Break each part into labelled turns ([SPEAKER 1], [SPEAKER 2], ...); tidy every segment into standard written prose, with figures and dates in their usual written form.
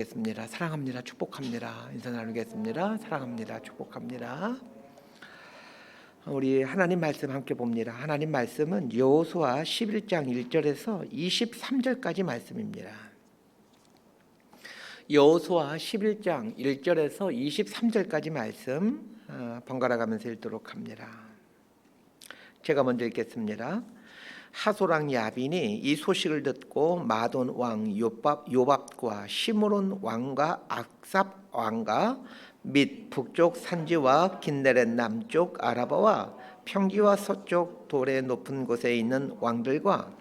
[SPEAKER 1] 겠습니다. 사랑합니다. 축복합니다. 인사 나누겠습니다. 사랑합니다. 축복합니다. 우리 하나님 말씀 함께 봅니다. 하나님 말씀은 여호수아 11장 1절에서 23절까지 말씀입니다. 여호수아 11장 1절에서 23절까지 말씀 번갈아 가면서 읽도록 합니다. 제가 먼저 읽겠습니다. 하소랑 야빈이 이 소식을 듣고 마돈 왕 요밥과 시므론 왕과 악삽 왕과 및 북쪽 산지와 긴네렛 남쪽 아라바와 평지와 서쪽 돌의 높은 곳에 있는 왕들과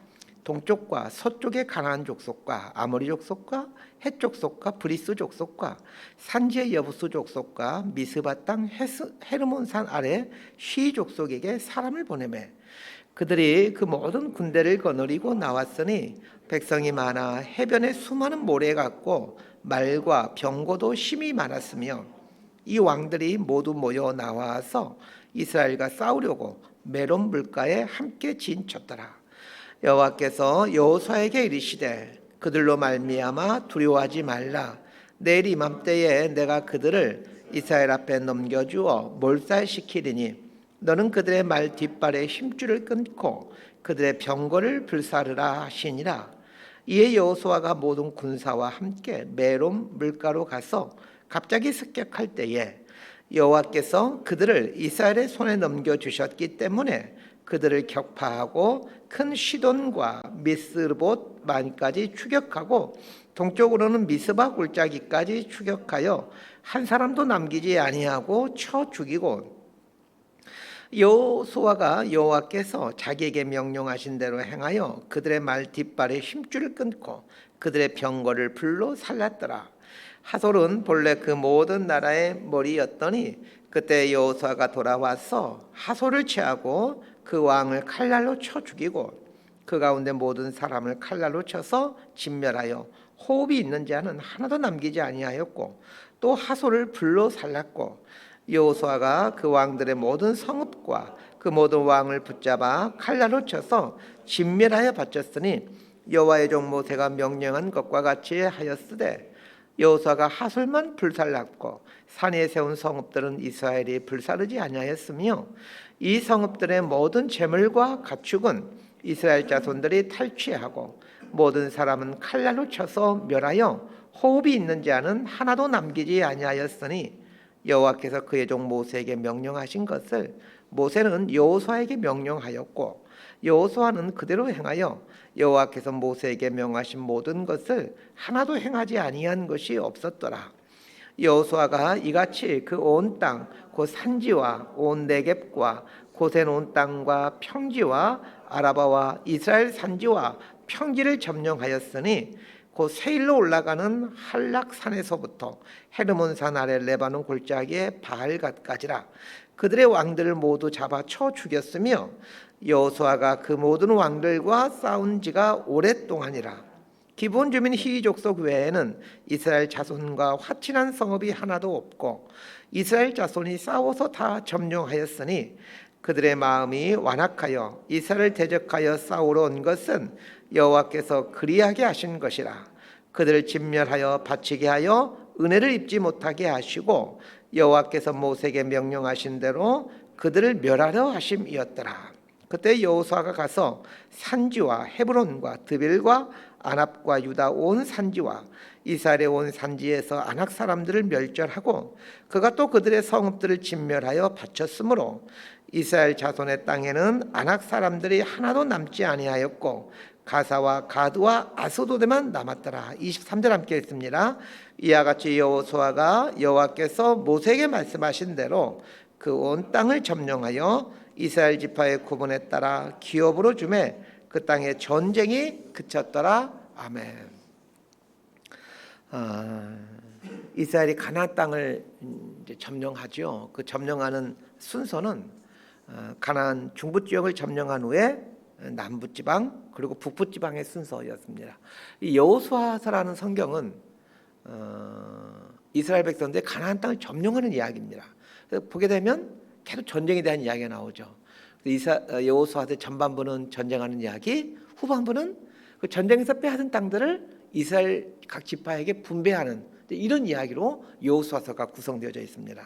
[SPEAKER 1] 동쪽과 서쪽의 가나안 족속과 아모리 족속과 헷 족속과 브리스 족속과 산지의 여부수 족속과 미스바 땅 헤르몬산 아래 시 족속에게 사람을 보내매 그들이 그 모든 군대를 거느리고 나왔으니 백성이 많아 해변에 수많은 모래 같고 말과 병거도 심히 많았으며 이 왕들이 모두 모여 나와서 이스라엘과 싸우려고 메론 물가에 함께 진쳤더라. 여호와께서 여호수아에게 이르시되 그들로 말미암아 두려워하지 말라. 내일 이맘때에 내가 그들을 이스라엘 앞에 넘겨주어 몰살시키리니 너는 그들의 말 뒷발에 힘줄을 끊고 그들의 병거를 불사르라 하시니라. 이에 여호수아가 모든 군사와 함께 메론 물가로 가서 갑자기 습격할 때에 여호와께서 그들을 이스라엘의 손에 넘겨주셨기 때문에 그들을 격파하고 큰 시돈과 미스봇 만까지 추격하고 동쪽으로는 미스바 골짜기까지 추격하여 한 사람도 남기지 아니하고 쳐 죽이고 여호수아가 여호와께서 자기에게 명령하신 대로 행하여 그들의 말 뒷발에 힘줄을 끊고 그들의 병거를 불로 살랐더라. 하솔은 본래 그 모든 나라의 머리였더니 그때 여호수아가 돌아와서 하솔을 취하고 그 왕을 칼날로 쳐 죽이고 그 가운데 모든 사람을 칼날로 쳐서 진멸하여 호흡이 있는 자는 하나도 남기지 아니하였고 또 하솔을 불로 살랐고 여호수아가 그 왕들의 모든 성읍과 그 모든 왕을 붙잡아 칼날로 쳐서 진멸하여 바쳤으니 여호와의 종 모세가 명령한 것과 같이 하였으되 여호수아가 하솔만 불살랐고 산에 세운 성읍들은 이스라엘이 불사르지 아니하였으며 이 성읍들의 모든 재물과 가축은 이스라엘 자손들이 탈취하고 모든 사람은 칼날로 쳐서 멸하여 호흡이 있는 자는 하나도 남기지 아니하였으니 여호와께서 그의 종 모세에게 명령하신 것을 모세는 여호수아에게 명령하였고 여호수아는 그대로 행하여 여호와께서 모세에게 명하신 모든 것을 하나도 행하지 아니한 것이 없었더라. 여호수아가 이같이 그 온 땅 곧 산지와 온 네겝과 고센 온 땅과 평지와 아라바와 이스라엘 산지와 평지를 점령하였으니 그 세일로 올라가는 한락산에서부터 헤르몬산 아래 레바논 골짜기의 바알갓까지라. 그들의 왕들을 모두 잡아 쳐 죽였으며 여호수아가 그 모든 왕들과 싸운 지가 오랫동안이라. 기본 주민 히위 족속 외에는 이스라엘 자손과 화친한 성읍이 하나도 없고 이스라엘 자손이 싸워서 다 점령하였으니 그들의 마음이 완악하여 이스라엘을 대적하여 싸우러 온 것은 여호와께서 그리하게 하신 것이라. 그들을 진멸하여 바치게 하여 은혜를 입지 못하게 하시고 여호와께서 모세에게 명령하신 대로 그들을 멸하려 하심이었더라. 그때 여호수아가 가서 산지와 헤브론과 드빌과 아납과 유다 온 산지와 이스라엘의 온 산지에서 아낙 사람들을 멸절하고 그가 또 그들의 성읍들을 진멸하여 바쳤으므로 이스라엘 자손의 땅에는 아낙 사람들이 하나도 남지 아니하였고 가사와 가드와 아스도드만 남았더라. 23절 함께 읽습니다. 이와 같이 여호수아가 여호와께서 모세에게 말씀하신 대로 그 온 땅을 점령하여 이스라엘 지파의 구분에 따라 기업으로 주매 그 땅에 전쟁이 그쳤더라. 아멘. 이스라엘이 가나안 땅을 이제 점령하죠. 그 점령하는 순서는 가나안 중부 지역을 점령한 후에 남부 지방 그리고 북부 지방의 순서였습니다. 이 여호수아서라는 성경은 이스라엘 백성들이 가나안 땅을 점령하는 이야기입니다. 그래서 보게 되면 계속 전쟁에 대한 이야기가 나오죠. 여호수아서 전반부는 전쟁하는 이야기, 후반부는 그 전쟁에서 빼앗은 땅들을 이스라엘 각 지파에게 분배하는 이런 이야기로 여호수아서가 구성되어져 있습니다.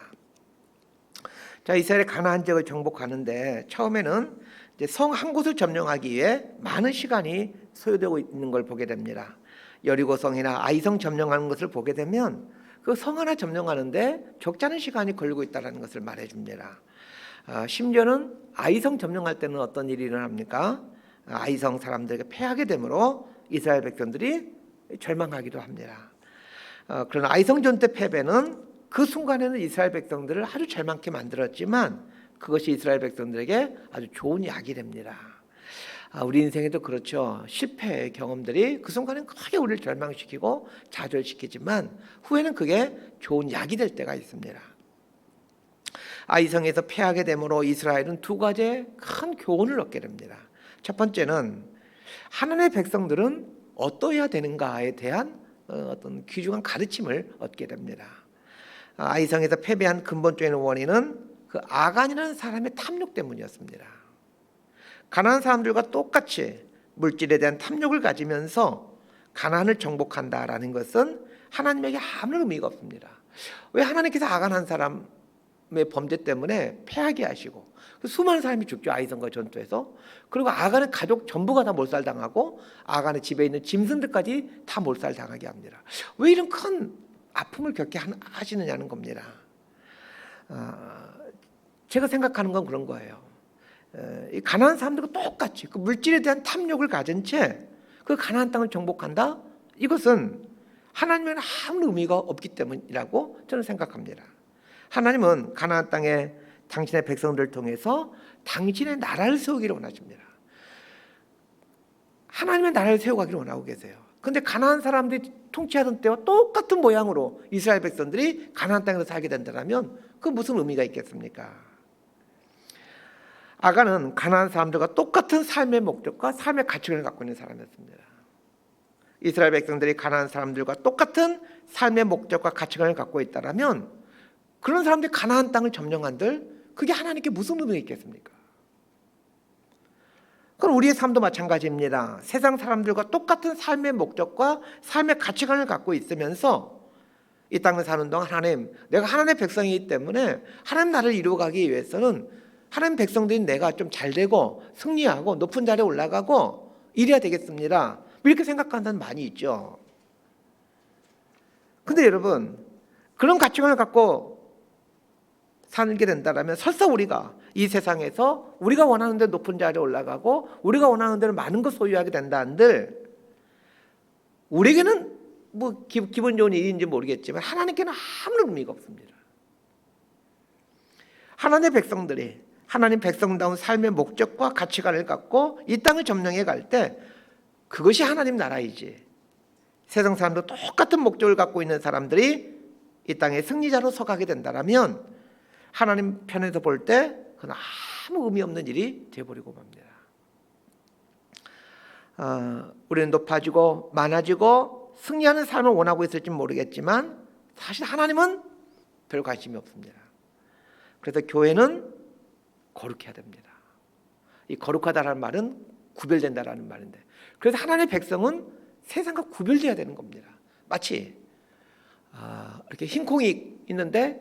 [SPEAKER 1] 자, 이스라엘의 가나안 지역을 정복하는데 처음에는 이제 성 한 곳을 점령하기 위해 많은 시간이 소요되고 있는 걸 보게 됩니다. 여리고성이나 아이성 점령하는 것을 보게 되면 그 성 하나 점령하는데 적지 않은 시간이 걸리고 있다는 것을 말해줍니다. 심지어는 아이성 점령할 때는 어떤 일이 일어납니까? 아이성 사람들에게 패하게 되므로 이스라엘 백성들이 절망하기도 합니다. 그러나 아이성 전투 패배는 그 순간에는 이스라엘 백성들을 아주 절망케 만들었지만 그것이 이스라엘 백성들에게 아주 좋은 약이 됩니다. 우리 인생에도 그렇죠. 실패의 경험들이 그 순간은 크게 우리를 절망시키고 좌절시키지만 후에는 그게 좋은 약이 될 때가 있습니다. 아이성에서 패하게 되므로 이스라엘은 두 가지의 큰 교훈을 얻게 됩니다. 첫 번째는 하나님의 백성들은 어떠해야 되는가에 대한 어떤 귀중한 가르침을 얻게 됩니다. 아이성에서 패배한 근본적인 원인은 그 아간이라는 사람의 탐욕 때문이었습니다. 가나안 사람들과 똑같이 물질에 대한 탐욕을 가지면서 가나안을 정복한다라는 것은 하나님에게 아무런 의미가 없습니다. 왜 하나님께서 아간 한 사람의 범죄 때문에 패하게 하시고 수많은 사람이 죽죠. 아이성과 전투에서. 그리고 아간의 가족 전부가 다 몰살당하고 아간의 집에 있는 짐승들까지 다 몰살당하게 합니다. 왜 이런 큰 아픔을 겪게 하시느냐는 겁니다. 제가 생각하는 건 그런 거예요. 이 가나안 사람들과 똑같이 그 물질에 대한 탐욕을 가진 채 그 가나안 땅을 정복한다? 이것은 하나님에는 아무 의미가 없기 때문이라고 저는 생각합니다. 하나님은 가나안 땅에 당신의 백성들을 통해서 당신의 나라를 세우기를 원하십니다. 하나님의 나라를 세워가기를 원하고 계세요. 그런데 가나안 사람들이 통치하던 때와 똑같은 모양으로 이스라엘 백성들이 가나안 땅에서 살게 된다면 그 무슨 의미가 있겠습니까? 아간은 가나안 사람들과 똑같은 삶의 목적과 삶의 가치관을 갖고 있는 사람이었습니다. 이스라엘 백성들이 가나안 사람들과 똑같은 삶의 목적과 가치관을 갖고 있다면 그런 사람들이 가나안 땅을 점령한들 그게 하나님께 무슨 의미가 있겠습니까? 그럼 우리의 삶도 마찬가지입니다. 세상 사람들과 똑같은 삶의 목적과 삶의 가치관을 갖고 있으면서 이 땅을 사는 동안 하나님, 내가 하나님의 백성이기 때문에 하나님 나라를 이루어가기 위해서는 하나님 백성들인 내가 좀 잘되고 승리하고 높은 자리에 올라가고 이래야 되겠습니다. 이렇게 생각하는 사람 많이 있죠. 근데 여러분, 그런 가치관을 갖고 살게 된다면 설사 우리가 이 세상에서 우리가 원하는 대로 높은 자리에 올라가고 우리가 원하는 대로 많은 것 소유하게 된다 한들 우리에게는 뭐 기분 좋은 일인지 모르겠지만 하나님께는 아무런 의미가 없습니다. 하나님의 백성들이 하나님 백성다운 삶의 목적과 가치관을 갖고 이 땅을 점령해 갈 때 그것이 하나님 나라이지, 세상 사람도 똑같은 목적을 갖고 있는 사람들이 이 땅의 승리자로 서가게 된다면 하나님 편에서 볼 때 그건 아무 의미 없는 일이 되어버리고 맙니다. 우리는 높아지고 많아지고 승리하는 삶을 원하고 있을지 모르겠지만 사실 하나님은 별 관심이 없습니다. 그래서 교회는 거룩해야 됩니다. 이 거룩하다라는 말은 구별된다라는 말인데, 그래서 하나님의 백성은 세상과 구별돼야 되는 겁니다. 마치 이렇게 흰콩이 있는데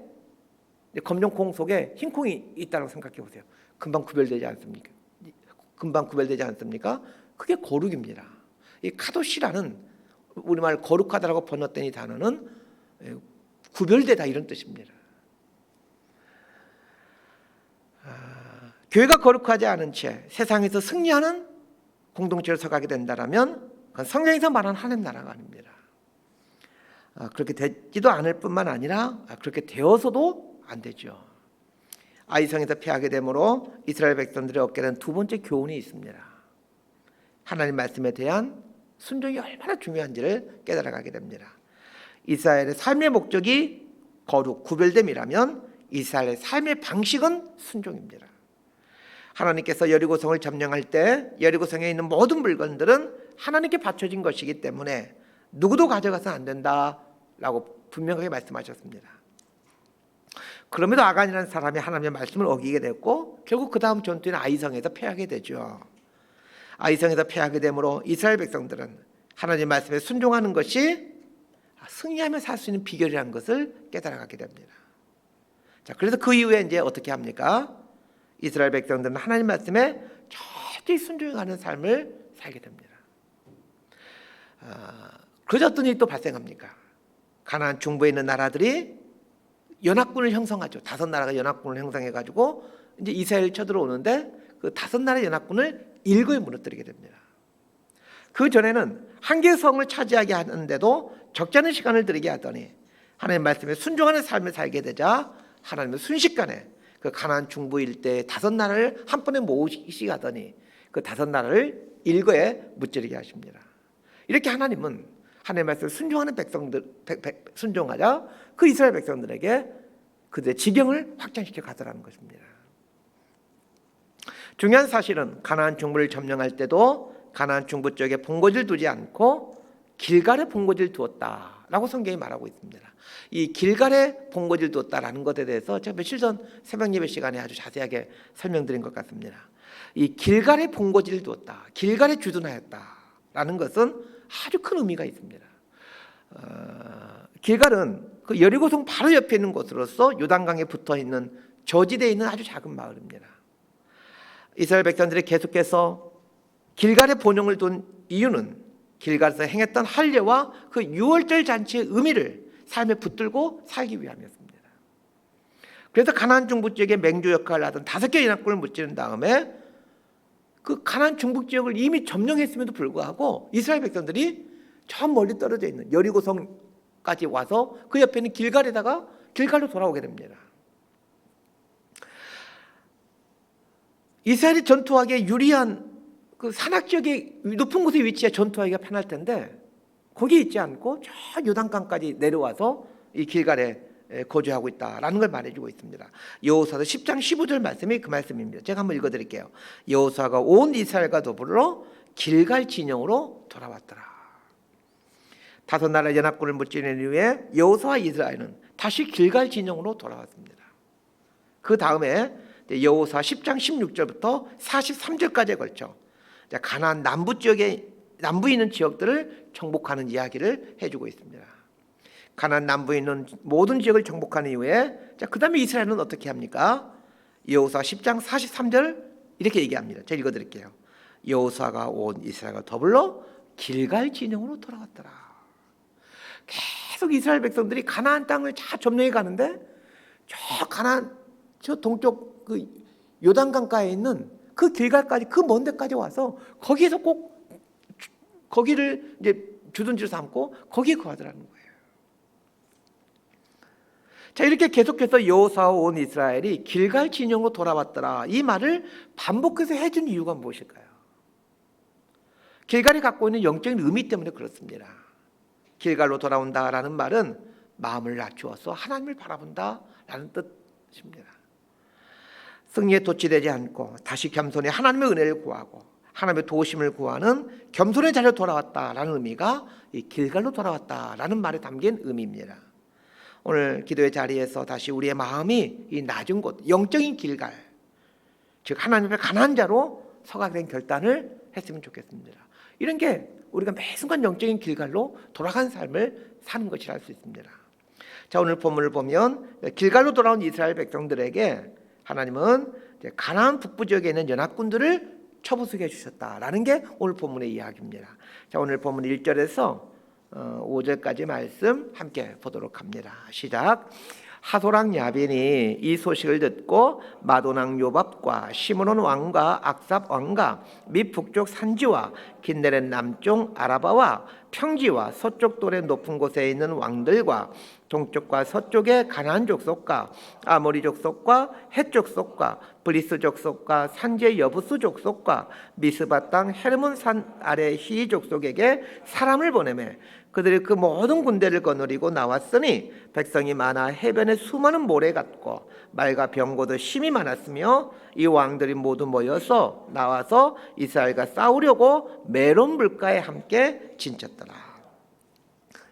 [SPEAKER 1] 검정콩 속에 흰콩이 있다고 생각해 보세요. 금방 구별되지 않습니까? 그게 거룩입니다. 이 카도시라는 우리말 거룩하다라고 번역된 이 단어는 구별되다 이런 뜻입니다. 교회가 거룩하지 않은 채 세상에서 승리하는 공동체로 서가게 된다면 그건 성경에서 말하는 하나님 나라가 아닙니다. 그렇게 되지도 않을 뿐만 아니라 그렇게 되어서도 안 되죠. 아이성에서 패하게 되므로 이스라엘 백성들이 얻게 된 두 번째 교훈이 있습니다. 하나님 말씀에 대한 순종이 얼마나 중요한지를 깨달아가게 됩니다. 이스라엘의 삶의 목적이 거룩, 구별됨이라면 이스라엘의 삶의 방식은 순종입니다. 하나님께서 여리고성을 점령할 때 여리고성에 있는 모든 물건들은 하나님께 바쳐진 것이기 때문에 누구도 가져가서 안 된다라고 분명하게 말씀하셨습니다. 그럼에도 아간이라는 사람이 하나님의 말씀을 어기게 됐고 결국 그 다음 전투에는 아이성에서 패하게 되죠. 아이성에서 패하게 되므로 이스라엘 백성들은 하나님 말씀에 순종하는 것이 승리하며 살 수 있는 비결이라는 것을 깨달아가게 됩니다. 자, 그래서 그 이후에 이제 어떻게 합니까? 이스라엘 백성들은 하나님 말씀에 철저히 순종하는 삶을 살게 됩니다. 그러자 어떤 일이 또 발생합니까? 가나안 중부에 있는 나라들이 연합군을 형성하죠. 5나라가 연합군을 형성해가지고 이제 이스라엘 쳐들어오는데 그 5나라 연합군을 일거에 무너뜨리게 됩니다. 그 전에는 한 개의 성을 차지하게 하는데도 적지 않은 시간을 들이게 하더니 하나님 말씀에 순종하는 삶을 살게 되자 하나님은 순식간에 그 가나안 중부 일대의 5나라를 한 번에 모으시하더니 그 5나라를 일거에 무찌르게 하십니다. 이렇게 하나님은 하나님의 말씀을 순종하는 백성들 순종하자 그 이스라엘 백성들에게 그들의 지경을 확장시켜 가더라는 것입니다. 중요한 사실은 가나안 중부를 점령할 때도 가나안 중부 쪽에 본거지를 두지 않고 길갈에 본거지를 두었다라고 성경이 말하고 있습니다. 이 길갈에 본거지를 두었다라는 것에 대해서 제가 며칠 전 새벽 예배 시간에 아주 자세하게 설명드린 것 같습니다. 이 길갈에 본거지를 두었다, 길갈에 주둔하였다라는 것은 아주 큰 의미가 있습니다. 길갈은 그 여리고성 바로 옆에 있는 곳으로서 요단강에 붙어 있는 저지대에 있는 아주 작은 마을입니다. 이스라엘 백성들이 계속해서 길갈에 본영을 둔 이유는 길갈에서 행했던 할례와 그 유월절 잔치의 의미를 삶에 붙들고 살기 위함이었습니다. 그래서 가나안 중부 지역의 맹주 역할을 하던 5개의 연합군을 무찌른 다음에 그 가나안 중부 지역을 이미 점령했음에도 불구하고 이스라엘 백성들이 저 멀리 떨어져 있는 여리고성까지 와서 그 옆에 있는 길갈로 돌아오게 됩니다. 이스라엘이 전투하기에 유리한 그 산악 지역의 높은 곳에 위치해 전투하기가 편할 텐데 거기에 있지 않고 저 요단강까지 내려와서 이 길갈에 거주하고 있다라는 걸 말해주고 있습니다. 여호수아서 10장 15절 말씀이 그 말씀입니다. 제가 한번 읽어드릴게요. 여호수아가 온 이스라엘과 더불어 길갈 진영으로 돌아왔더라. 5나라 연합군을 무찌른 이후에 여호수아와 이스라엘은 다시 길갈 진영으로 돌아왔습니다. 그 다음에 여호수아 10장 16절부터 43절까지에 걸쳐 가나안 남부에 있는 지역들을 정복하는 이야기를 해주고 있습니다. 가나안 남부에 있는 모든 지역을 정복한 이후에 그 다음에 이스라엘은 어떻게 합니까? 여호수아 10장 43절 이렇게 얘기합니다. 제가 읽어드릴게요. 여호수아가 온 이스라엘과 더불어 길갈 진영으로 돌아왔더라. 계속 이스라엘 백성들이 가나안 땅을 다 점령해 가는데 저 가나안 저 동쪽 그 요단강가에 있는 그 길갈까지 그 먼 데까지 와서 거기에서 꼭 거기를 이제 주둔지로 삼고 거기에 거하더라는 거예요. 자, 이렇게 계속해서 여호수아와 온 이스라엘이 길갈 진영으로 돌아왔더라. 이 말을 반복해서 해준 이유가 무엇일까요? 길갈이 갖고 있는 영적인 의미 때문에 그렇습니다. 길갈로 돌아온다라는 말은 마음을 낮추어서 하나님을 바라본다라는 뜻입니다. 승리에 도취되지 않고 다시 겸손히 하나님의 은혜를 구하고 하나님의 도우심을 구하는 겸손의 자리로 돌아왔다라는 의미가 이 길갈로 돌아왔다라는 말에 담긴 의미입니다. 오늘 기도의 자리에서 다시 우리의 마음이 이 낮은 곳, 영적인 길갈, 즉 하나님 앞에 가난한 자로 서가게 된 결단을 했으면 좋겠습니다. 이런 게 우리가 매 순간 영적인 길갈로 돌아간 삶을 사는 것이라 할 수 있습니다. 자, 오늘 본문을 보면 길갈로 돌아온 이스라엘 백성들에게 하나님은 가나안 북부 지역에 있는 연합군들을 쳐부수게 해주셨다라는 게 오늘 본문의 이야기입니다. 자, 오늘 본문 1절에서 5절까지 말씀 함께 보도록 합니다. 시작. 하소랑 야빈이 이 소식을 듣고 마도낭 요밥과 시므론 왕과 악삽 왕과 및 북쪽 산지와 긴네렛 남쪽 아라바와 평지와 서쪽 돌의 높은 곳에 있는 왕들과 동쪽과 서쪽의 가나안 족속과 아모리 족속과 헷 족속과 브리스 족속과 산지의 여부스 족속과 미스바 땅 헤르몬 산 아래 히 족속에게 사람을 보내매 그들이 그 모든 군대를 거느리고 나왔으니 백성이 많아 해변에 수많은 모래 같고 말과 병고도 심이 많았으며 이 왕들이 모두 모여서 나와서 이스라엘과 싸우려고 메론 물가에 함께 진쳤더라.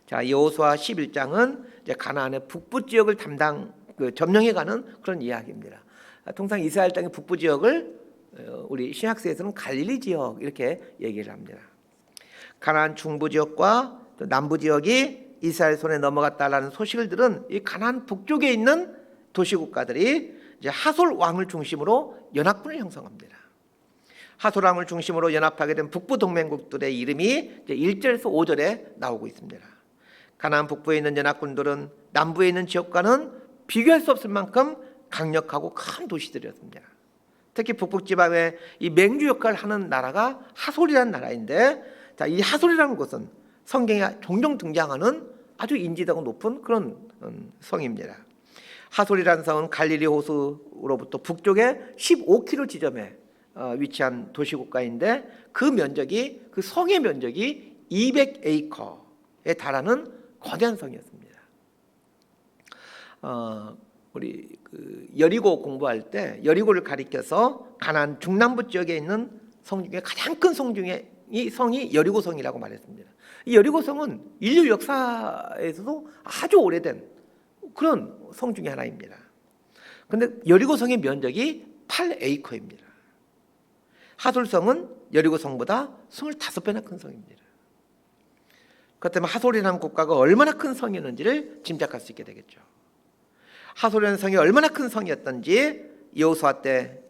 [SPEAKER 1] 자, 여호수아 11장은 이제 가나안의 북부 지역을 점령해가는 그런 이야기입니다. 통상 이스라엘 땅의 북부 지역을 우리 신약서에서는 갈릴리 지역 이렇게 얘기를 합니다. 가나안 중부 지역과 또 남부 지역이 이스라엘 손에 넘어갔다라는 소식을 들은 이 가나안 북쪽에 있는 도시국가들이 이제 하솔 왕을 중심으로 연합군을 형성합니다. 하솔 왕을 중심으로 연합하게 된 북부 동맹국들의 이름이 이제 1절에서 5절에 나오고 있습니다. 가나안 북부에 있는 연합군들은 남부에 있는 지역과는 비교할 수 없을 만큼 강력하고 큰 도시들이었습니다. 특히 북부 지방에 이 맹주 역할을 하는 나라가 하솔이라는 나라인데, 자, 이 하솔이라는 곳은 성경에 종종 등장하는 아주 인지도가 높은 그런 성입니다. 하솔이라는 성은 갈릴리 호수로부터 북쪽에 15km 지점에 위치한 도시국가인데 그 성의 면적이 200에이커에 달하는 거대한 성이었습니다. 우리 여리고 공부할 때 여리고를 가리켜서 가나안 중남부 지역에 있는 성 중에 가장 큰 성 중에 이 성이 여리고성이라고 말했습니다. 이 여리고성은 인류 역사에서도 아주 오래된 그런 성 중에 하나입니다. 그런데 여리고성의 면적이 8에이커입니다. 하솔성은 여리고성보다 25배나 큰 성입니다. 그렇다면 하솔이라는 국가가 얼마나 큰 성이었는지를 짐작할 수 있게 되겠죠. 하솔이라는 성이 얼마나 큰 성이었던지 여호수아 때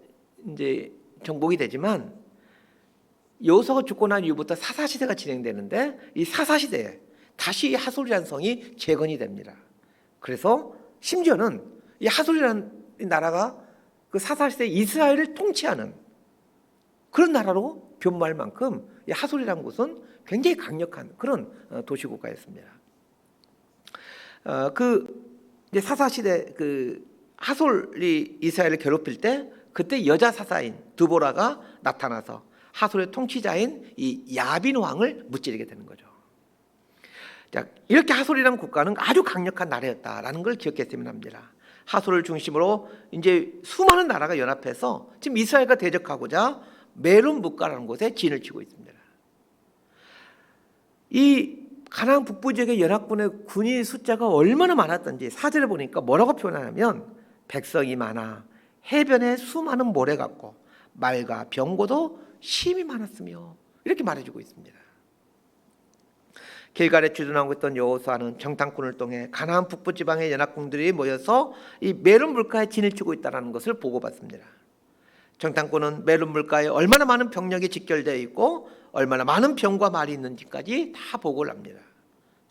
[SPEAKER 1] 이제 정복이 되지만, 여호수아가 죽고 난 이후부터 사사 시대가 진행되는데 이 사사 시대에 다시 하솔이라는 성이 재건이 됩니다. 그래서 심지어는 이 하솔이라는 나라가 그 사사 시대 이스라엘을 통치하는 그런 나라로 변모할 만큼 이 하솔이라는 곳은 굉장히 강력한 그런 도시국가였습니다. 이제 사사 시대 하솔이 이스라엘을 괴롭힐 때 그때 여자 사사인 드보라가 나타나서 하솔의 통치자인 이 야빈 왕을 무찌르게 되는 거죠. 자, 이렇게 하솔이라는 국가는 아주 강력한 나라였다라는 걸 기억했으면 합니다. 하솔을 중심으로 이제 수많은 나라가 연합해서 지금 이스라엘과 대적하고자 메론 뭇가라는 곳에 진을 치고 있습니다. 이 가나안 북부 지역의 연합군의 군인 숫자가 얼마나 많았던지 4절에 보니까 뭐라고 표현하냐면, 백성이 많아 해변에 수많은 모래 같고 말과 병거도 심이 많았으며, 이렇게 말해주고 있습니다. 길갈에 주둔하고 있던 여호수아는 정탐꾼을 통해 가나안 북부 지방의 연합군들이 모여서 이 메론 물가에 진을 치고 있다는 것을 보고받습니다. 정탐꾼은 메론 물가에 얼마나 많은 병력이 직결되어 있고 얼마나 많은 병과 말이 있는지까지 다 보고를 합니다.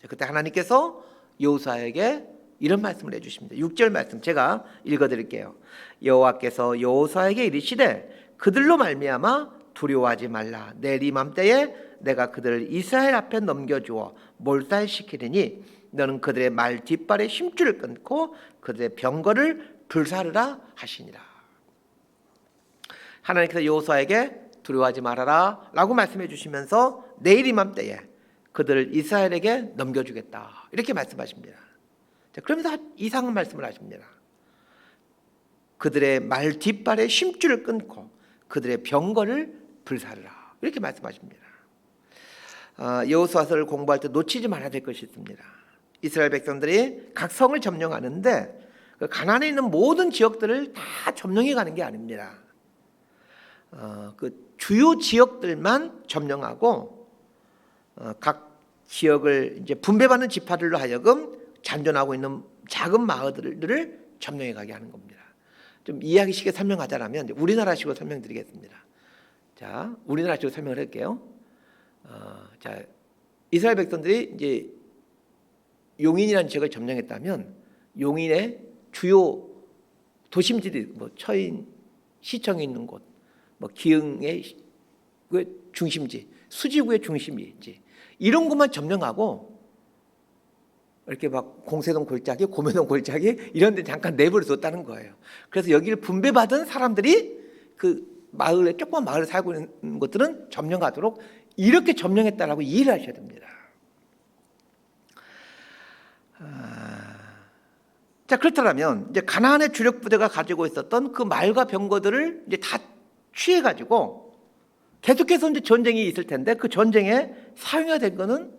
[SPEAKER 1] 그때 하나님께서 여호수아에게 이런 말씀을 해주십니다. 6절 말씀 제가 읽어드릴게요. 여호와께서 여호수아에게 이르시되 그들로 말미암아 두려워하지 말라. 내일 이맘때에 내가 그들을 이스라엘 앞에 넘겨주어 몰살시키리니 너는 그들의 말 뒷발에 힘줄을 끊고 그들의 병거를 불사르라 하시니라. 하나님께서 여호수아에게 두려워하지 말아라 라고 말씀해 주시면서 내일 이맘때에 그들을 이스라엘에게 넘겨주겠다 이렇게 말씀하십니다. 자, 그러면서 이상한 말씀을 하십니다. 그들의 말 뒷발에 힘줄을 끊고 그들의 병거를 불사르라 이렇게 말씀하십니다. 여호수아서를 공부할 때 놓치지 말아야 될 것이 있습니다. 이스라엘 백성들이 각 성을 점령하는데 그 가나안에 있는 모든 지역들을 다 점령해 가는 게 아닙니다. 그 주요 지역들만 점령하고 각 지역을 이제 분배받는 지파들로 하여금 잔존하고 있는 작은 마을들을 점령해 가게 하는 겁니다. 좀 이해하기 쉽게 설명하자면 우리나라식으로 설명드리겠습니다. 자, 우리나라식으로 설명을 할게요. 자, 이스라엘 백성들이 이제 용인이라는 지역을 점령했다면 용인의 주요 도심지들, 뭐 처인 시청에 있는 곳, 뭐 기흥의 중심지, 수지구의 중심지 이런 곳만 점령하고 이렇게 막 공세동 골짜기, 고매동 골짜기 이런 데 잠깐 내버려 뒀다는 거예요. 그래서 여기를 분배받은 사람들이 그 마을에 조그만 마을에 살고 있는 것들은 점령하도록 이렇게 점령했다라고 이해를 하셔야 됩니다. 자, 그렇다면 이제 가나안의 주력 부대가 가지고 있었던 그 말과 병거들을 이제 다 취해 가지고 계속해서 이제 전쟁이 있을 텐데 그 전쟁에 사용해야 될 거는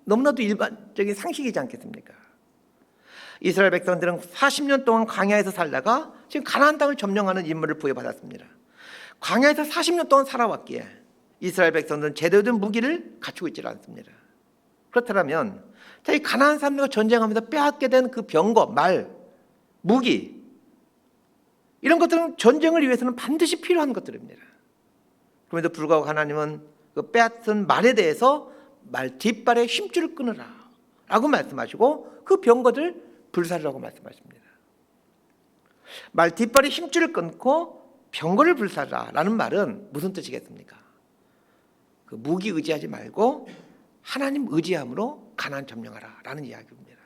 [SPEAKER 1] 너무나도 일반적인 상식이지 않겠습니까? 이스라엘 백성들은 40년 동안 광야에서 살다가 지금 가나안 땅을 점령하는 임무를 부여받았습니다. 광야에서 40년 동안 살아왔기에 이스라엘 백성들은 제대로 된 무기를 갖추고 있지 않습니다. 그렇다면 이 가나안 사람들과 전쟁하면서 빼앗게 된 그 병거, 말, 무기, 이런 것들은 전쟁을 위해서는 반드시 필요한 것들입니다. 그럼에도 불구하고 하나님은 그 빼앗은 말에 대해서 말 뒷발에 힘줄을 끊으라 라고 말씀하시고 그 병거들 불사르라고 말씀하십니다. 말 뒷발에 힘줄을 끊고 병거를 불사르라 라는 말은 무슨 뜻이겠습니까? 그 무기 의지하지 말고 하나님 의지함으로 가나안 점령하라 라는 이야기입니다.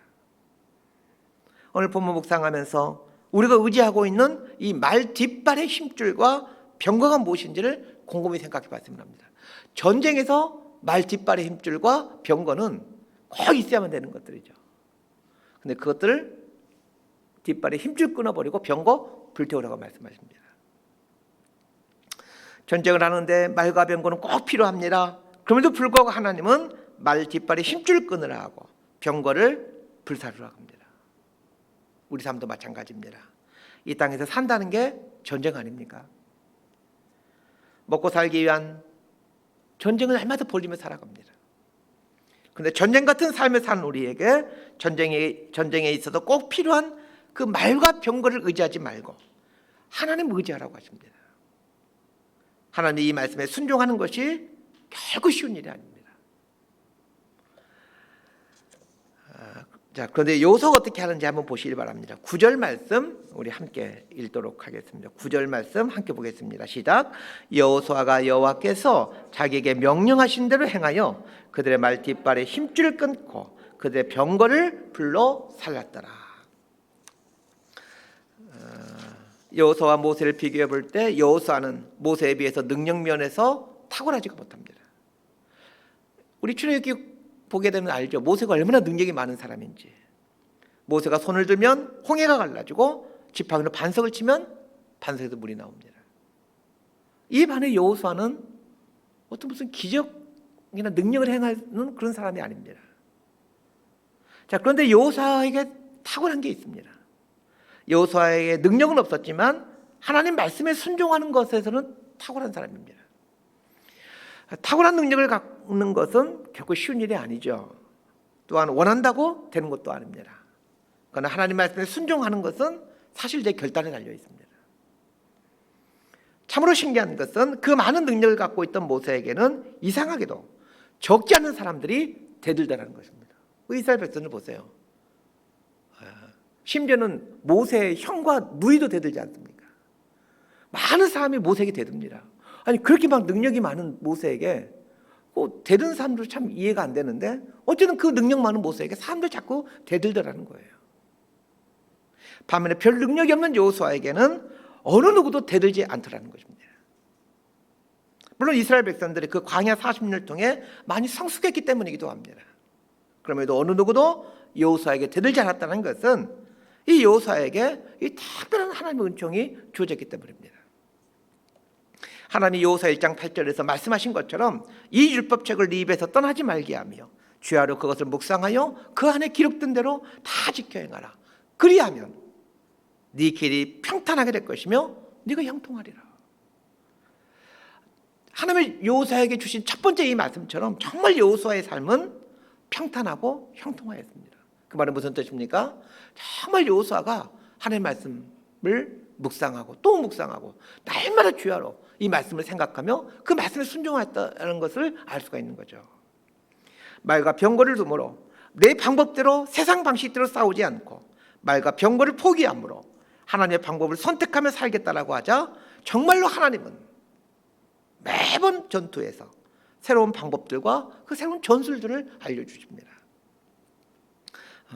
[SPEAKER 1] 오늘 본문 묵상하면서 우리가 의지하고 있는 이 말 뒷발의 힘줄과 병거가 무엇인지를 곰곰이 생각해 봤으면 합니다. 전쟁에서 말 뒷발의 힘줄과 병거는 꼭 있어야만 되는 것들이죠. 근데 그것들을 뒷발에 힘줄 끊어버리고 병거 불태우라고 말씀하십니다. 전쟁을 하는데 말과 병거는 꼭 필요합니다. 그럼에도 불구하고 하나님은 말 뒷발에 힘줄 끊으라 하고 병거를 불사르라고 합니다. 우리 삶도 마찬가지입니다. 이 땅에서 산다는 게 전쟁 아닙니까? 먹고 살기 위한 전쟁은 날마다 벌리며 살아갑니다. 그런데 전쟁 같은 삶을 사는 우리에게 전쟁에 있어서 꼭 필요한 그 말과 병거를 의지하지 말고 하나님 의지하라고 하십니다. 하나님 이 말씀에 순종하는 것이 결코 쉬운 일이 아닙니다. 자, 그런데 요소가 어떻게 하는지 한번 보시기 바랍니다. 9절 말씀 우리 함께 읽도록 하겠습니다. 9절 말씀 함께 보겠습니다. 시작. 여호수아가 여호와께서 자기에게 명령하신 대로 행하여 그들의 말 뒷발에 힘줄을 끊고 그들의 병거를 불러 살랐더라. 여호수아와 모세를 비교해 볼 때 여호수아는 모세에 비해서 능력 면에서 탁월하지가 못합니다. 우리 출애굽기 보게 되면 알죠. 모세가 얼마나 능력이 많은 사람인지. 모세가 손을 들면 홍해가 갈라지고 지팡이로 반석을 치면 반석에서 물이 나옵니다. 이에 반해 여호수아는 어떤 무슨 기적이나 능력을 행하는 그런 사람이 아닙니다. 자, 그런데 여호수아에게 탁월한 게 있습니다. 여호수아에게 능력은 없었지만 하나님 말씀에 순종하는 것에서는 탁월한 사람입니다. 탁월한 능력을 갖는 것은 결코 쉬운 일이 아니죠. 또한 원한다고 되는 것도 아닙니다. 그러나 하나님 말씀에 순종하는 것은 사실 제 결단에 달려 있습니다. 참으로 신기한 것은 그 많은 능력을 갖고 있던 모세에게는 이상하게도 적지 않은 사람들이 대들더라는 것입니다. 이스라엘 백성을 보세요. 심지어는 모세의 형과 누이도 대들지 않습니까? 많은 사람이 모세에게 대듭니다. 아니 그렇게 막 능력이 많은 모세에게 대든 사람도 참 이해가 안 되는데 어쨌든 그 능력 많은 모세에게 사람들 자꾸 대들더라는 거예요. 반면에 별 능력이 없는 여호수아에게는 어느 누구도 대들지 않더라는 것입니다. 물론 이스라엘 백성들이 그 광야 40년을 통해 많이 성숙했기 때문이기도 합니다. 그럼에도 어느 누구도 여호수아에게 대들지 않았다는 것은 이 여호수아에게 이 특별한 하나님의 은총이 주어졌기 때문입니다. 하나님이 여호수아 1장 8절에서 말씀하신 것처럼 이 율법책을 네 입에서 떠나지 말게 하며 주야로 그것을 묵상하여 그 안에 기록된 대로 다 지켜 행하라. 그리하면 네 길이 평탄하게 될 것이며 네가 형통하리라. 하나님이 여호수아에게 주신 첫 번째 이 말씀처럼 정말 여호수아의 삶은 평탄하고 형통하였습니다. 그 말은 무슨 뜻입니까? 정말 여호수아가 하나님의 말씀을 묵상하고 또 묵상하고 날마다 주야로 이 말씀을 생각하며 그 말씀에 순종했다는 것을 알 수가 있는 거죠. 말과 병거를 두므로 내 방법대로 세상 방식대로 싸우지 않고 말과 병거를 포기함으로 하나님의 방법을 선택하며 살겠다라고 하자 정말로 하나님은 매번 전투에서 새로운 방법들과 그 새로운 전술들을 알려주십니다.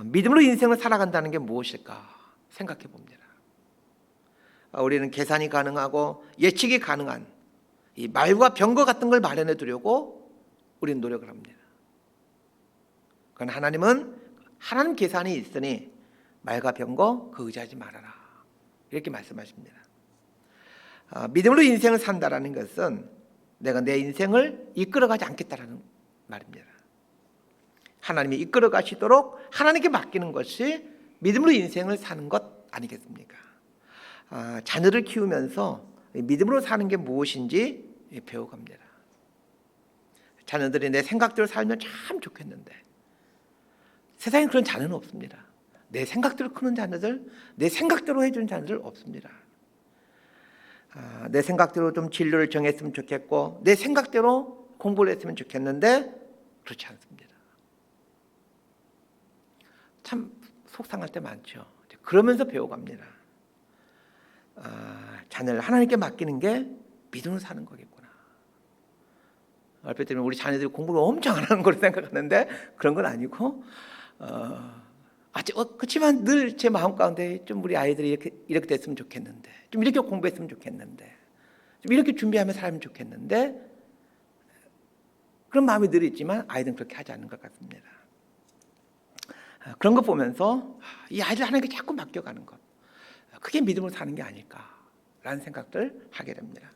[SPEAKER 1] 믿음으로 인생을 살아간다는 게 무엇일까 생각해 봅니다. 우리는 계산이 가능하고 예측이 가능한 이 말과 병거 같은 걸 마련해 두려고 우리는 노력을 합니다. 그러나 하나님은 하나님 계산이 있으니 말과 병거 그 의지하지 말아라 이렇게 말씀하십니다. 믿음으로 인생을 산다라는 것은 내가 내 인생을 이끌어가지 않겠다라는 말입니다. 하나님이 이끌어 가시도록 하나님께 맡기는 것이 믿음으로 인생을 사는 것 아니겠습니까? 자녀를 키우면서 믿음으로 사는 게 무엇인지 배워갑니다. 자녀들이 내 생각대로 살면 참 좋겠는데 세상에 그런 자녀는 없습니다. 내 생각대로 크는 자녀들, 내 생각대로 해주는 자녀들 없습니다. 내 생각대로 좀 진로를 정했으면 좋겠고 내 생각대로 공부를 했으면 좋겠는데 그렇지 않습니다. 참 속상할 때 많죠. 그러면서 배워갑니다. 자녀를 하나님께 맡기는 게 믿음으로 사는 거겠구나. 얼핏 들으면 우리 자녀들이 공부를 엄청 안 하는 걸로 생각하는데 그런 건 아니고 그렇지만 늘 제 마음 가운데 좀 우리 아이들이 이렇게 됐으면 좋겠는데 좀 이렇게 공부했으면 좋겠는데 좀 이렇게 준비하면 살면 좋겠는데 그런 마음이 늘 있지만 아이들은 그렇게 하지 않는 것 같습니다. 그런 거 보면서 이 아이들 하나님께 자꾸 맡겨가는 것 그게 믿음으로 사는 게 아닐까라는 생각들 하게 됩니다.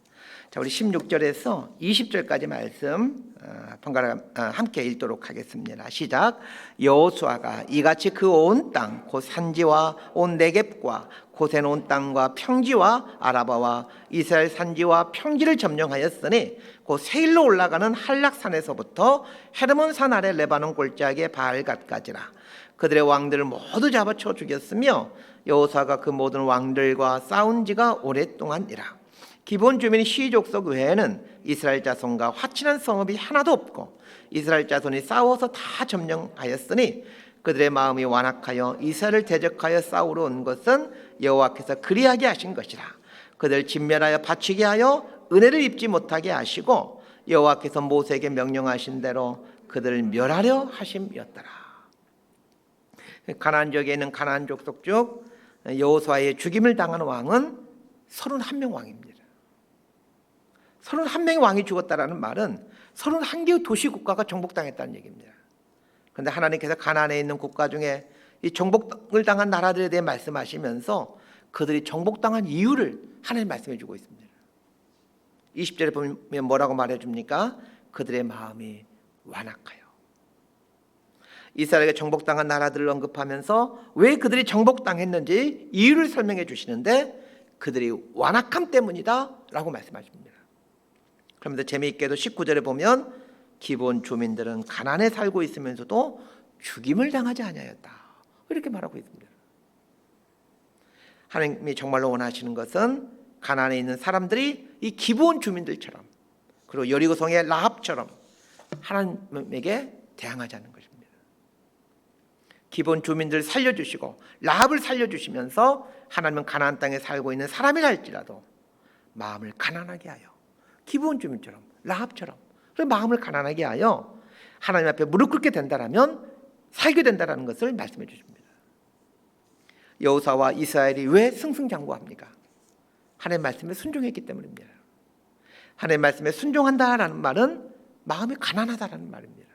[SPEAKER 1] 자, 우리 16절에서 20절까지 말씀 번갈아 함께 읽도록 하겠습니다. 시작. 여호수아가 이같이 그 온 땅 곧 산지와 온 네겝과 고센 온 땅과 평지와 아라바와 이스라엘 산지와 평지를 점령하였으니 곧 세일로 올라가는 한락산에서부터 헤르몬 산 아래 레바논 골짜기의 바알갓까지라. 그들의 왕들을 모두 잡아쳐 죽였으며 여호수아가 그 모든 왕들과 싸운 지가 오랫동안이라. 기본 주민 시족속 외에는 이스라엘 자손과 화친한 성읍이 하나도 없고 이스라엘 자손이 싸워서 다 점령하였으니 그들의 마음이 완악하여 이스라엘을 대적하여 싸우러 온 것은 여호와께서 그리하게 하신 것이라. 그들을 진멸하여 바치게 하여 은혜를 입지 못하게 하시고 여호와께서 모세에게 명령하신 대로 그들을 멸하려 하심이었더라. 가나안 지역에 있는 가나안 족속 중 여호수아의 죽임을 당한 왕은 31명 왕입니다. 31명의 왕이 죽었다라는 말은 31개의 도시 국가가 정복당했다는 얘기입니다. 그런데 하나님께서 가나안에 있는 국가 중에 이 정복을 당한 나라들에 대해 말씀하시면서 그들이 정복당한 이유를 하나님 말씀해 주고 있습니다. 20절에 보면 뭐라고 말해 줍니까? 그들의 마음이 완악하여. 이스라엘에게 정복당한 나라들을 언급하면서 왜 그들이 정복당했는지 이유를 설명해 주시는데 그들이 완악함 때문이다 라고 말씀하십니다. 그런데 재미있게도 19절에 보면 기본 주민들은 가난에 살고 있으면서도 죽임을 당하지 아니하였다 이렇게 말하고 있습니다. 하나님이 정말로 원하시는 것은 가난에 있는 사람들이 이 기본 주민들처럼 그리고 여리고성의 라합처럼 하나님에게 대항하지 않는 것입니다. 기본 주민들 살려주시고 라합을 살려주시면서 하나님은 가나안 땅에 살고 있는 사람이라 할지라도 마음을 가난하게 하여 기본 주민처럼 라합처럼 마음을 가난하게 하여 하나님 앞에 무릎 꿇게 된다라면 살게 된다라는 것을 말씀해 주십니다. 여호수아와 이스라엘이 왜 승승장구합니까? 하나님 말씀에 순종했기 때문입니다. 하나님 말씀에 순종한다라는 말은 마음이 가난하다라는 말입니다.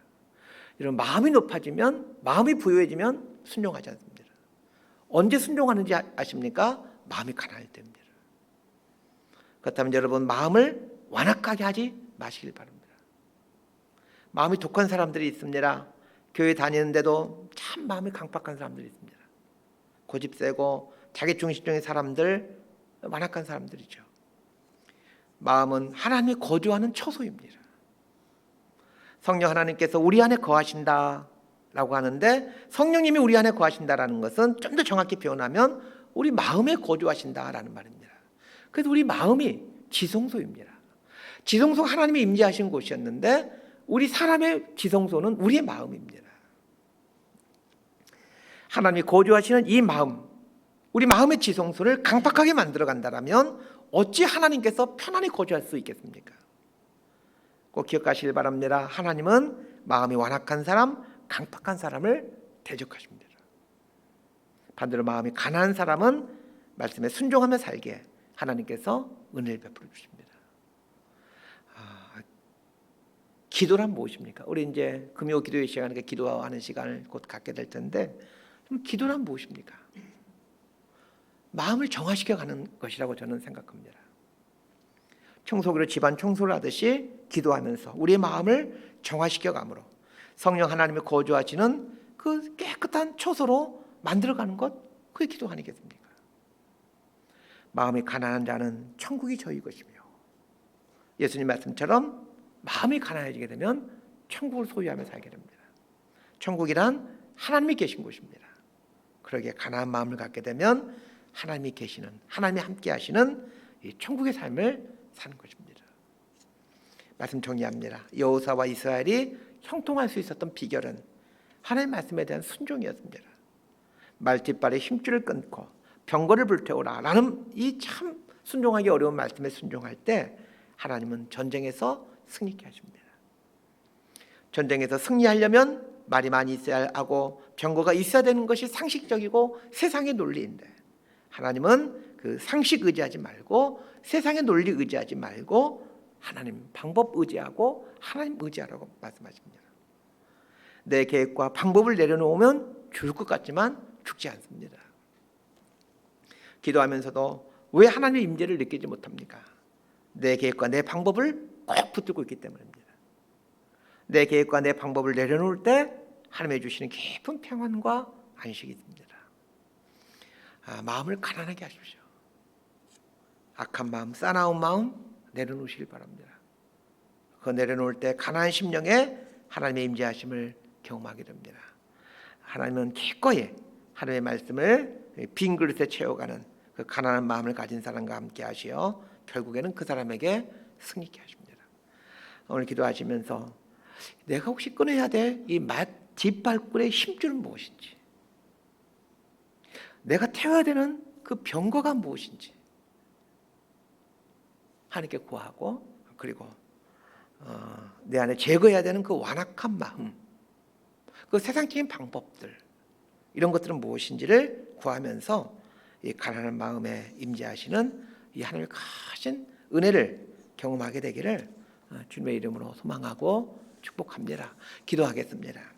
[SPEAKER 1] 이런 마음이 높아지면 마음이 부유해지면 순종하지 않습니다. 언제 순종하는지 아십니까? 마음이 가난할 때입니다. 그렇다면 여러분 마음을 완악하게 하지 마시길 바랍니다. 마음이 독한 사람들이 있습니다. 교회 다니는데도 참 마음이 강팍한 사람들이 있습니다. 고집 세고 자기 중심적인 사람들, 완악한 사람들이죠. 마음은 하나님이 거주하는 처소입니다. 성령 하나님께서 우리 안에 거하신다라고 하는데 성령님이 우리 안에 거하신다라는 것은 좀 더 정확히 표현하면 우리 마음에 거주하신다라는 말입니다. 그래서 우리 마음이 지성소입니다. 지성소 하나님이 임재하신 곳이었는데 우리 사람의 지성소는 우리의 마음입니다. 하나님이 거주하시는 이 마음, 우리 마음의 지성소를 강팍하게 만들어 간다면 어찌 하나님께서 편안히 거주할 수 있겠습니까? 꼭 기억하시길 바랍니다. 하나님은 마음이 완악한 사람, 강팍한 사람을 대적하십니다. 반대로 마음이 가난한 사람은 말씀에 순종하며 살게 하나님께서 은혜를 베풀어 주십니다. 기도란 무엇입니까? 우리 이제 금요 기도의 시간에 기도하는 시간을 곧 갖게 될 텐데 기도란 무엇입니까? 마음을 정화시켜 가는 것이라고 저는 생각합니다. 청소기로 집안 청소를 하듯이 기도하면서 우리의 마음을 정화시켜 감으로 성령 하나님이 거주하시는 그 깨끗한 처소로 만들어가는 것, 그게 기도 아니겠습니까? 마음이 가난한 자는 천국이 저희 것이며 예수님 말씀처럼 마음이 가난해지게 되면 천국을 소유하며 살게 됩니다. 천국이란 하나님이 계신 곳입니다. 그러기에 가나안 마음을 갖게 되면 하나님이 계시는, 하나님이 함께 하시는 이 천국의 삶을 사는 것입니다. 말씀 정리합니다. 여호사와 이스라엘이 형통할 수 있었던 비결은 하나님의 말씀에 대한 순종이었습니다. 말짓발에 힘줄을 끊고 병거를 불태우라 라는 이 참 순종하기 어려운 말씀에 순종할 때 하나님은 전쟁에서 승리케 하십니다. 전쟁에서 승리하려면 말이 많이 있어야 하고 병거가 있어야 되는 것이 상식적이고 세상의 논리인데, 하나님은 그 상식 의지하지 말고 세상의 논리 의지하지 말고 하나님 방법 의지하고 하나님 의지하라고 말씀하십니다. 내 계획과 방법을 내려놓으면 죽을 것 같지만 죽지 않습니다. 기도하면서도 왜 하나님의 임재를 느끼지 못합니까? 내 계획과 내 방법을 꼭 붙들고 있기 때문입니다. 내 계획과 내 방법을 내려놓을 때 하나님이 주시는 깊은 평안과 안식이 있습니다. 마음을 가난하게 하십시오. 악한 마음, 싸나운 마음 내려놓으시길 바랍니다. 그거 내려놓을 때 가난한 심령에 하나님의 임재하심을 경험하게 됩니다. 하나님은 기꺼이 하나님의 말씀을 빈 그릇에 채워가는 그 가난한 마음을 가진 사람과 함께 하시어 결국에는 그 사람에게 승리케 하십니다. 오늘 기도하시면서 내가 혹시 끊어야 될 이 뒷발꿀의 힘줄은 무엇인지, 내가 태워야 되는 그 병거가 무엇인지 하나님께 구하고, 그리고 내 안에 제거해야 되는 그 완악한 마음, 그 세상적인 방법들, 이런 것들은 무엇인지를 구하면서 이 가난한 마음에 임재하시는 이 하나님의 크신 은혜를 경험하게 되기를 주님의 이름으로 소망하고 축복합니다. 기도하겠습니다.